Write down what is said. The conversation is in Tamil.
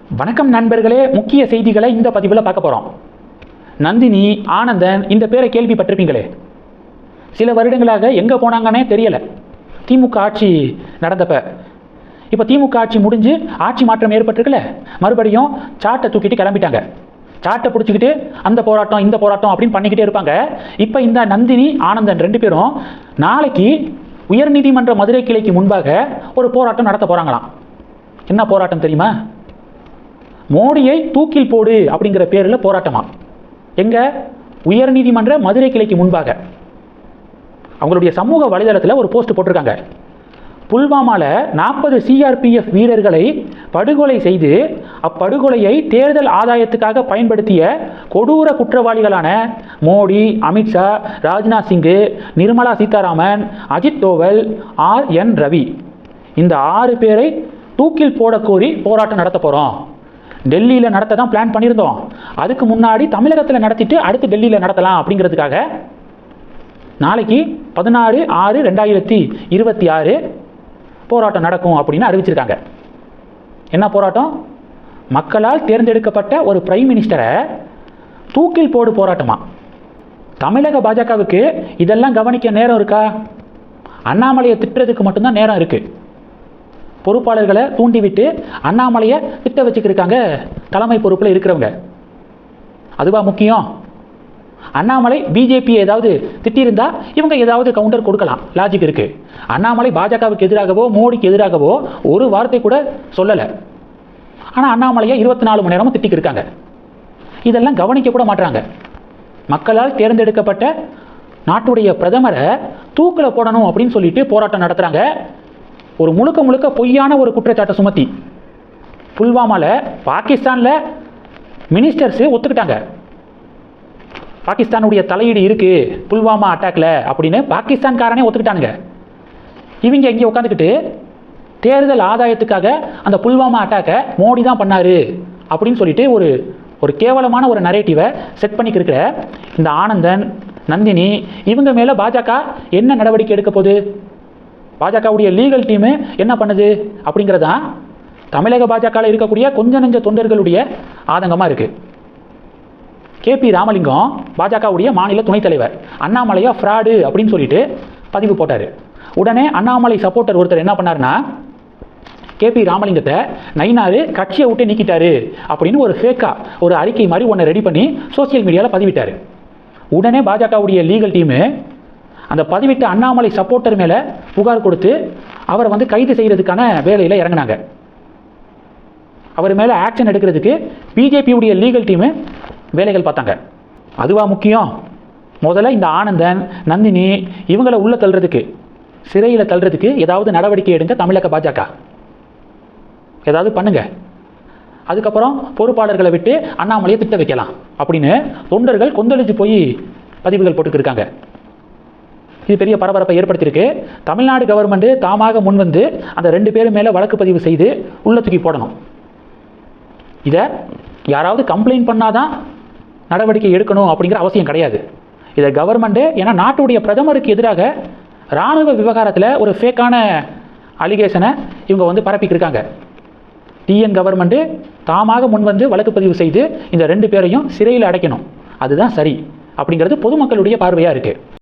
வணக்கம் நண்பர்களே, முக்கிய செய்திகளை இந்த பதிவில் பார்க்க போகிறோம். நந்தினி, ஆனந்தன் இந்த பேரை கேள்விப்பட்டிருப்பீங்களே. சில வருடங்களாக எங்கே போனாங்கன்னே தெரியலை. திமுக ஆட்சி நடந்தப்ப இப்போ திமுக ஆட்சி முடிஞ்சு ஆட்சி மாற்றம் ஏற்பட்டிருக்குல்ல, மறுபடியும் சாட்டை தூக்கிட்டு கிளம்பிட்டாங்க. சாட்டை பிடிச்சிக்கிட்டு அந்த போராட்டம் இந்த போராட்டம் அப்படின்னு பண்ணிக்கிட்டே இருப்பாங்க. இப்போ இந்த நந்தினி, ஆனந்தன் ரெண்டு பேரும் நாளைக்கு உயர்நீதிமன்ற மதுரை கிளைக்கு முன்பாக ஒரு போராட்டம் நடத்த போகிறாங்களாம். என்ன போராட்டம் தெரியுமா? மோடியை தூக்கில் போடு அப்படிங்கிற பேரில் போராட்டமா. எங்க? உயர்நீதிமன்ற மதுரை கிளைக்கு முன்பாக. அவங்களுடைய சமூக வலைதளத்தில் ஒரு போஸ்ட் போட்டிருக்காங்க. புல்வாமால 40 CRPF வீரர்களை படுகொலை செய்து அப்படுகொலையை தேர்தல் ஆதாயத்துக்காக பயன்படுத்திய கொடூர குற்றவாளிகளான மோடி, அமித்ஷா, ராஜ்நாத் சிங்கு, நிர்மலா சீதாராமன், அஜித் தோவல், RN ரவி இந்த 6 பேரை தூக்கில் போட கோரி போராட்டம் நடத்த போகிறோம். டெல்லியில் நடத்த தான் பிளான் பண்ணியிருந்தோம். அதுக்கு முன்னாடி தமிழகத்தில் நடத்திட்டு அடுத்து டெல்லியில் நடத்தலாம் அப்படிங்கிறதுக்காக நாளைக்கு 16/6/2026 போராட்டம் நடக்கும் அப்படின்னு அறிவிச்சிருக்காங்க. என்ன போராட்டம்? மக்களால் தேர்ந்தெடுக்கப்பட்ட ஒரு பிரைம் மினிஸ்டரை தூக்கில் போடு போராட்டமா. தமிழக பாஜகவுக்கு இதெல்லாம் கவனிக்க நேரம் இருக்கா? அண்ணாமலையை திட்டுறதுக்கு மட்டும்தான் நேரம் இருக்குது. பொறுப்பாளர்களை தூண்டிவிட்டு அண்ணாமலையை திட்ட வச்சுக்கிருக்காங்க தலைமை பொறுப்பில் இருக்கிறவங்க. அதுவா முக்கியம்? அண்ணாமலை பிஜேபியை ஏதாவது திட்டியிருந்தா இவங்க ஏதாவது கவுண்டர் கொடுக்கலாம், லாஜிக் இருக்குது. அண்ணாமலை பாஜகவுக்கு எதிராகவோ மோடிக்கு எதிராகவோ ஒரு வார்த்தை கூட சொல்லலை. ஆனால் அண்ணாமலையை 24 மணி நேரமும் திட்டிக்கிருக்காங்க. இதெல்லாம் கவனிக்க கூட மாட்டாங்க. மக்களால் தேர்ந்தெடுக்கப்பட்ட நாட்டுடைய பிரதமரை தூக்கில் போடணும் அப்படின்னு சொல்லிட்டு போராட்டம் நடத்துகிறாங்க. ஒரு முழுக்க முழுக்க பொய்யான ஒரு குற்றச்சாட்டை சுமத்தி புல்வாமாவில் பாகிஸ்தானில் மினிஸ்டர்ஸு ஒத்துக்கிட்டாங்க. பாகிஸ்தானுடைய தலையீடு இருக்குது புல்வாமா அட்டாக்ல அப்படின்னு பாகிஸ்தான்காரனே ஒத்துக்கிட்டானுங்க. இவங்க இங்கே உட்காந்துக்கிட்டு தேர்தல் ஆதாயத்துக்காக அந்த புல்வாமா அட்டாக்கை மோடி தான் பண்ணாரு அப்படின்னு சொல்லிட்டு ஒரு கேவலமான ஒரு நரேட்டிவை செட் பண்ணிக்கிருக்கிற இந்த ஆனந்தன், நந்தினி இவங்க மேலே பாஜக என்ன நடவடிக்கை எடுக்க போகுது? பாஜகவுடைய லீகல் டீமு என்ன பண்ணுது அப்படிங்கிறதான் தமிழக பாஜகவில் இருக்கக்கூடிய கொஞ்ச நெஞ்ச தொண்டர்களுடைய ஆதங்கமாக இருக்குது. KP ராமலிங்கம் பாஜகவுடைய மாநில துணைத் தலைவர் அண்ணாமலையா ஃப்ராடு அப்படின்னு சொல்லிட்டு பதிவு போட்டார். உடனே அண்ணாமலை சப்போர்ட்டர் ஒருத்தர் என்ன பண்ணார்னா, KP ராமலிங்கத்தை நயினார் கட்சியை விட்டு நீக்கிட்டாரு அப்படின்னு ஒரு ஃபேக்காக ஒரு அறிக்கை மாதிரி ஒன்று ரெடி பண்ணி சோசியல் மீடியாவில் பதிவிட்டார். உடனே பாஜகவுடைய லீகல் டீமு அந்த பதிவிட்ட அண்ணாமலை சப்போர்ட்டர் மேலே புகார் கொடுத்து அவரை கைது செய்கிறதுக்கான வேலையில் இறங்கினாங்க. அவர் மேலே ஆக்ஷன் எடுக்கிறதுக்கு பிஜேபியுடைய லீகல் டீமு வேலைகள் பார்த்தாங்க. அதுவா முக்கியம்? முதல்ல இந்த ஆனந்தன், நந்தினி இவங்களை உள்ளே தள்ளுறதுக்கு, சிறையில் தள்ளுறதுக்கு ஏதாவது நடவடிக்கை எடுங்க தமிழக பாஜக, ஏதாவது பண்ணுங்க. அதுக்கப்புறம் பொறுப்பாளர்களை விட்டு அண்ணாமலையை திட்ட வைக்கலாம் அப்படின்னு தொண்டர்கள் கொந்தளிச்சு போய் பதிவுகள் போட்டுக்கிருக்காங்க. இது பெரிய பரபரப்பை ஏற்படுத்தியிருக்கு. தமிழ்நாடு கவர்மெண்ட்டு தாமாக முன்வந்து அந்த 2 பேரும் மேலே வழக்கு பதிவு செய்து உள்ள தூக்கி போடணும். இதை யாராவது கம்ப்ளைண்ட் பண்ணாதான் நடவடிக்கை எடுக்கணும் அப்படிங்கிற அவசியம் கிடையாது. இதை கவர்மெண்ட்டு, ஏன்னா நாட்டுடைய பிரதமருக்கு எதிராக இராணுவ விவகாரத்தில் ஒரு ஃபேக்கான அலிகேஷனை இவங்க பரப்பிக்கிருக்காங்க. டிஎன் கவர்மெண்ட்டு தாமாக முன்வந்து வழக்கு பதிவு செய்து இந்த 2 பேரையும் சிறையில் அடைக்கணும். அதுதான் சரி அப்படிங்கிறது பொதுமக்களுடைய பார்வையாக இருக்குது.